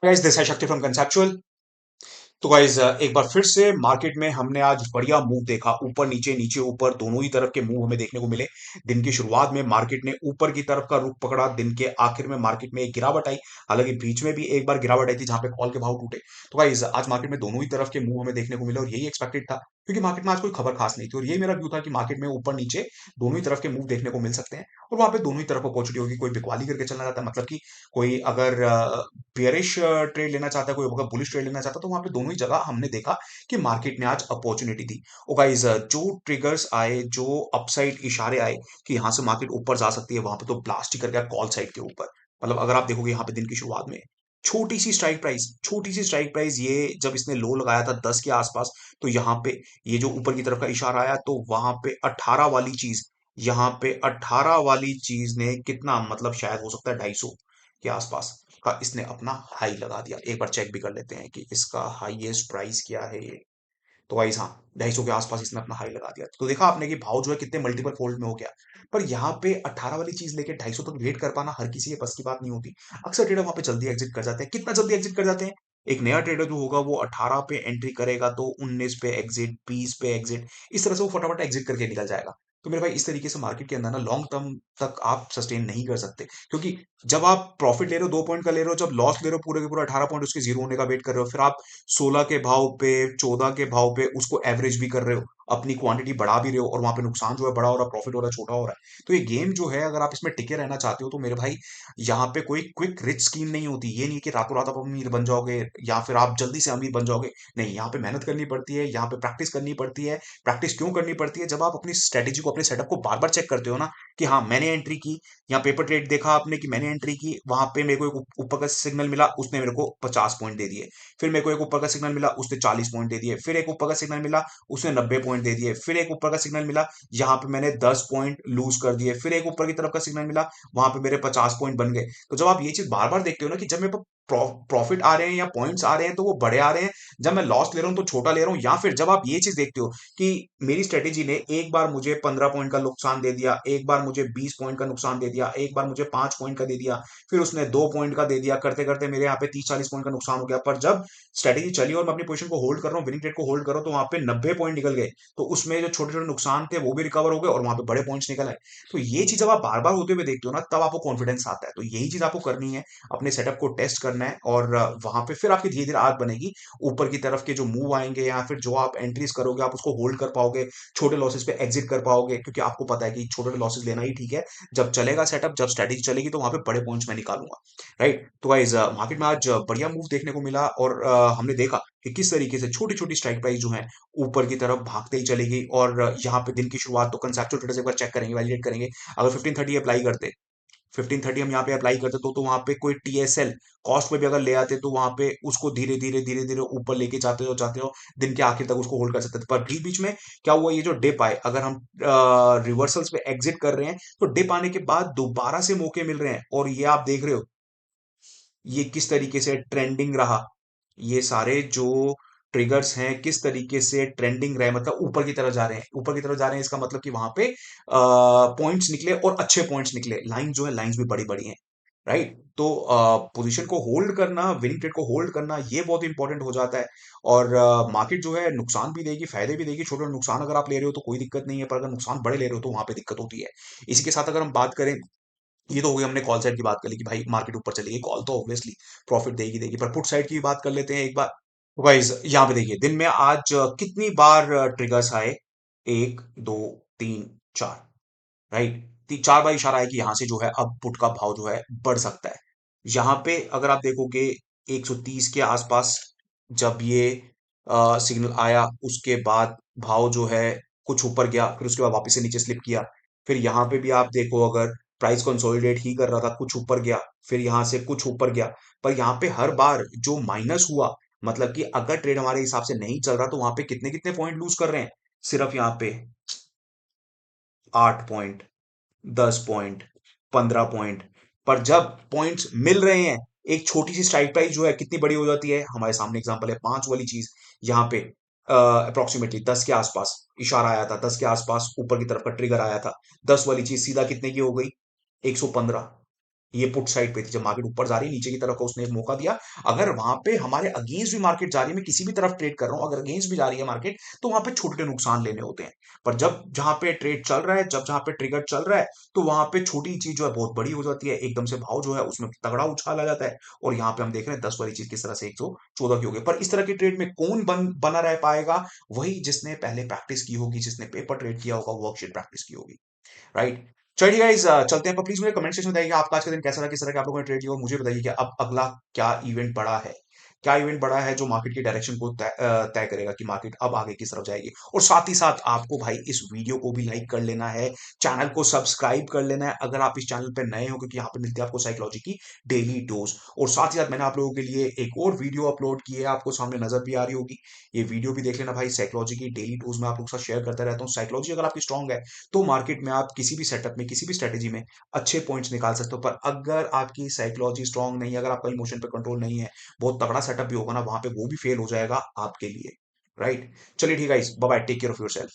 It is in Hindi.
गाइस दिस है शक्ति फ्रॉम कंसेप्चुअल। तो गाइज एक बार फिर से मार्केट में हमने आज बढ़िया मूव देखा। ऊपर नीचे नीचे ऊपर दोनों ही तरफ के मूव हमें देखने को मिले। दिन की शुरुआत में मार्केट ने ऊपर की तरफ का रुख पकड़ा। दिन के आखिर में मार्केट में एक गिरावट आई। हालांकि बीच में भी एक बार गिरावट आई थी जहां पे कॉल के भाव टूटे। तो गाइज आज मार्केट में दोनों ही तरफ के मूव हमें देखने को मिले और यही एक्सपेक्टेड था, क्योंकि मार्केट में आज कोई खबर खास नहीं थी और यही मेरा व्यू था कि मार्केट में ऊपर नीचे दोनों ही तरफ के मूव देखने को मिल सकते हैं। और वहां पे दोनों ही तरफ अपॉर्चुनिटी होगी। कोई बिकवाली करके चलना चाहता है, मतलब कि कोई अगर बियरिश ट्रेड लेना चाहता है, कोई अगर बुलिश ट्रेड लेना चाहता है, तो वहां पे दोनों ही जगह हमने देखा कि मार्केट में आज अपॉर्चुनिटी थी। ओ गाइस, जो ट्रिगर्स आए, जो अपसाइड इशारे आए कि यहां से मार्केट ऊपर जा सकती है, वहां पे तो ब्लास्ट ही कर गया कॉल साइड के ऊपर। मतलब अगर आप देखोगे यहाँ पे दिन की शुरुआत में छोटी सी स्ट्राइक प्राइस, ये जब इसने लो लगाया था 10 के आसपास, तो यहाँ पे ये जो ऊपर की तरफ का इशारा आया, तो वहां पे 18 वाली चीज, यहाँ पे 18 वाली चीज ने कितना, मतलब शायद हो सकता है 250 के आसपास का इसने अपना हाई लगा दिया। एक बार चेक भी कर लेते हैं कि इसका हाईएस्ट प्राइस क्या है ये। तो वाइस हाँ, 250 के आसपास इसने अपना हाई लगा दिया। तो देखा आपने कि भाव जो है कितने मल्टीपल फोल्ड में हो गया। पर यहाँ पे 18 वाली चीज लेके 250 तक वेट कर पाना हर किसी के बस की बात नहीं होती। अक्सर ट्रेडर वहां पे जल्दी एग्जिट कर जाते हैं। कितना जल्दी एग्जिट कर जाते हैं? एक नया ट्रेडर जो होगा वो 18 पे एंट्री करेगा तो 19 पे एग्जिट, 20 पे एग्जिट, इस तरह से वो फटाफट एग्जिट करके निकल जाएगा। तो मेरे भाई इस तरीके से मार्केट के अंदर ना लॉन्ग टर्म तक आप सस्टेन नहीं कर सकते, क्योंकि जब आप प्रॉफिट ले रहे हो 2 पॉइंट का ले रहे हो, जब लॉस ले रहे हो पूरे के पूरे 18 पॉइंट उसके जीरो होने का वेट कर रहे हो, फिर आप 16 के भाव पे, 14 के भाव पे उसको एवरेज भी कर रहे हो, अपनी क्वांटिटी बढ़ा भी रहे हो, और वहां पे नुकसान जो है बड़ा हो रहा है, प्रॉफिट हो रहा है छोटा हो रहा है। तो ये गेम जो है, अगर आप इसमें टिके रहना चाहते हो तो मेरे भाई यहाँ पे कोई क्विक रिच स्कीम नहीं होती। ये नहीं कि रातों रात आप अमीर बन जाओगे या फिर आप जल्दी से अमीर बन जाओगे। नहीं, यहाँ पे मेहनत करनी पड़ती है, यहाँ पे प्रैक्टिस करनी पड़ती है। प्रैक्टिस क्यों करनी पड़ती है? जब आप अपनी स्ट्रेटेजी को, अपने सेटअप को बार बार चेक करते हो ना, कि हाँ मैंने एंट्री की, यहाँ पेपर ट्रेड देखा आपने कि मैंने एंट्री की, वहां पे मेरे को एक ऊपर का सिग्नल मिला, उसने मेरे को 50 पॉइंट दे दिए। फिर मेरे को एक ऊपर का सिग्नल मिला, उसने 40 पॉइंट दे दिए। फिर एक ऊपर का सिग्नल मिला, उसने 90 पॉइंट दे दिए। फिर एक ऊपर का सिग्नल मिला, यहाँ पे मैंने 10 पॉइंट लूज कर दिए। फिर एक ऊपर की तरफ का सिग्नल मिला, वहां पे मेरे 50 पॉइंट बन गए। तो जब आप ये चीज बार बार देखते हो ना कि जब मेरे पास प्रॉफिट आ रहे हैं या पॉइंट्स आ रहे हैं तो वो बड़े आ रहे हैं, जब मैं लॉस ले रहा हूं तो छोटा ले रहा हूं, या फिर जब आप ये चीज देखते हो कि मेरी स्ट्रेटेजी ने एक बार मुझे 15 पॉइंट का नुकसान दे दिया, एक बार मुझे 20 पॉइंट का नुकसान दे दिया, एक बार मुझे 5 पॉइंट का दे दिया, फिर उसने 2 पॉइंट का दे दिया, करते करते मेरे यहाँ पे 30-40 पॉइंट का नुकसान हो गया। पर जब स्ट्रेटेजी चली और मैं अपनी पोजीशन को होल्ड कर रहा हूँ, विनिंग ट्रेड को होल्ड कर रहा हूँ, तो वहां पे 90 पॉइंट निकल गए। तो उसमें जो छोटे छोटे नुकसान थे वो भी रिकवर हो गए और वहां पे बड़े पॉइंट्स निकल आए। तो ये चीज जब आप बार बार होते हुए देखते हो ना, तब आपको कॉन्फिडेंस आता है। तो यही चीज आपको करनी है, अपने सेटअप को टेस्ट करना है, और वहां पे फिर आपकी धीरे धीरे आदत बनेगी। ऊपर की तरफ के जो मूव आएंगे या फिर जो आप एंट्रीज करोगे, आप उसको होल्ड कर पाओगे, छोटे लॉसेस पे एग्जिट कर पाओगे, क्योंकि आपको पता है कि छोटे लॉसेस लेना ही ठीक है। जब चलेगा सेटअप, जब स्ट्रेटेजी चलेगी, तो वहां पे बड़े पॉइंट्स मैं निकालूंगा। राइट। तो गाइज मार्केट में आज बढ़िया मूव देखने को मिला, और हमने देखा कि किस तरीके से छोटी छोटी स्ट्राइक प्राइस जो है ऊपर की तरफ भागते ही चली गई। और यहाँ पे दिन की शुरुआत तो कंसेप्चुअल ट्रेडर्स एक बार चेक करेंगे, वैलिडेट करेंगे। अगर 1530 अप्लाई करते, 1530 हम यहाँ पे अप्लाई करते, तो वहां पे कोई टीएसएल कॉस्ट पे भी अगर ले आते, तो वहां पे उसको धीरे धीरे धीरे धीरे ऊपर लेके जाते हो, दिन के आखिर तक उसको होल्ड कर सकते थे। पर बीच बीच में क्या हुआ, ये जो डिप आए, अगर हम रिवर्सल्स पे एग्जिट कर रहे हैं, तो डिप आने के बाद दोबारा से मौके मिल रहे हैं, और ये आप देख रहे हो ये किस तरीके से ट्रेंडिंग रहा। ये सारे जो ट्रिगर्स हैं किस तरीके से ट्रेंडिंग रहे, मतलब ऊपर की तरफ जा रहे हैं, ऊपर की तरफ जा रहे हैं, इसका मतलब कि वहां पे पॉइंट्स निकले और अच्छे पॉइंट्स निकले। लाइन जो है, लाइंस भी बड़ी बड़ी हैं। राइट। तो पोजीशन को होल्ड करना, विनिंग ट्रेड को होल्ड करना, ये बहुत इंपॉर्टेंट हो जाता है। और मार्केट जो है नुकसान भी देगी, फायदे भी देगी। छोटे नुकसान अगर आप ले रहे हो तो कोई दिक्कत नहीं है, पर अगर नुकसान बड़े ले रहे हो तो वहां पे दिक्कत होती है। इसी के साथ अगर हम बात करें, ये तो हो गई, हमने कॉल साइड की बात कर ली कि भाई मार्केट ऊपर चली गई, कॉल तो ऑब्वियसली प्रॉफिट देगी देगी। पर पुट साइड की भी बात कर लेते हैं एक बार। गाइस यहाँ पे देखिए, दिन में आज कितनी बार ट्रिगर्स आए? एक, दो, तीन, चार। राइट। 4 बार इशारा है कि यहां से जो है अब पुट का भाव जो है बढ़ सकता है। यहां पे अगर आप देखोगे 130 के आसपास जब ये सिग्नल आया, उसके बाद भाव जो है कुछ ऊपर गया, फिर उसके बाद वापस से नीचे स्लिप किया। फिर यहाँ पे भी आप देखो, अगर प्राइस कंसोलिडेट ही कर रहा था, कुछ ऊपर गया, फिर यहां से कुछ ऊपर गया। पर यहाँ पे हर बार जो माइनस हुआ, मतलब कि अगर ट्रेड हमारे हिसाब से नहीं चल रहा, तो वहां पे कितने कितने पॉइंट लूज कर रहे हैं? सिर्फ यहाँ पे 8 पॉइंट, 10 पॉइंट, 15 पॉइंट। पर जब पॉइंट्स मिल रहे हैं, एक छोटी सी स्ट्राइक प्राइस जो है कितनी बड़ी हो जाती है। हमारे सामने एग्जांपल है 5 वाली चीज। यहाँ पे अप्रोक्सीमेटली 10 के आसपास इशारा आया था, 10 के आसपास ऊपर की तरफ का ट्रिगर आया था। 10 वाली चीज सीधा कितने की हो गई? 115। ये पुट साइड पे थी, जब मार्केट ऊपर जा रही है नीचे की तरफ का उसने एक मौका दिया। अगर वहां पे हमारे अगेंस्ट भी मार्केट जा रही है, मैं किसी भी तरफ ट्रेड कर रहा हूं, अगर अगेंस्ट भी जा रही है मार्केट, तो वहां पे छोटे नुकसान लेने होते हैं। पर जब जहां पे ट्रेड चल रहा है, जब जहां पे ट्रिगर चल रहा है, तो वहां पे छोटी चीज जो है बहुत बड़ी हो जाती है, एकदम से भाव जो है उसमें तगड़ा उछाल आ जाता है। और यहाँ पे हम देख रहे हैं 10 वाली चीज किस तरह से 114 की हो गई। पर इस तरह की ट्रेड में कौन बना रह पाएगा? वही जिसने पहले प्रैक्टिस की होगी, जिसने पेपर ट्रेड किया होगा, वर्कशीट प्रैक्टिस की होगी। राइट। चलिए गाइस, चलते हैं। पर प्लीज मुझे कमेंट सेक्शन में बताइए कि आपका आज का दिन कैसा रहा, किस तरह के आप लोगों ने ट्रेड किया, और मुझे बताइए कि अब अगला क्या इवेंट बड़ा है, क्या इवेंट बड़ा है जो मार्केट की डायरेक्शन को तय करेगा कि मार्केट अब आगे किस तरफ जाएगी। और साथ ही साथ आपको भाई इस वीडियो को भी लाइक कर लेना है, चैनल को सब्सक्राइब कर लेना है अगर आप इस चैनल पर नए हो, क्योंकि यहाँ पे मिलती है आपको साइकोलॉजी की डेली डोज। और साथ ही साथ मैंने आप लोगों के लिए एक और वीडियो अपलोड की है, आपको सामने नजर भी आ रही होगी। ये वीडियो भी देख लेना भाई, साइकोलॉजी की डेली डोज में आप लोगों के साथ शेयर करता रहता हूँ। साइकोलॉजी अगर आपकी स्ट्रांग है, तो मार्केट में आप किसी भी सेटअप में, किसी भी स्ट्रेटेजी में अच्छे पॉइंट्स निकाल सकते हो। पर अगर आपकी साइकोलॉजी स्ट्रांग नहीं है, अगर आपका इमोशन पे कंट्रोल नहीं है, बहुत तगड़ा सेटअप भी होगा ना, वहां पे वो भी फेल हो जाएगा आपके लिए। राइट। चलिए ठीक है, bye bye, take care of your self.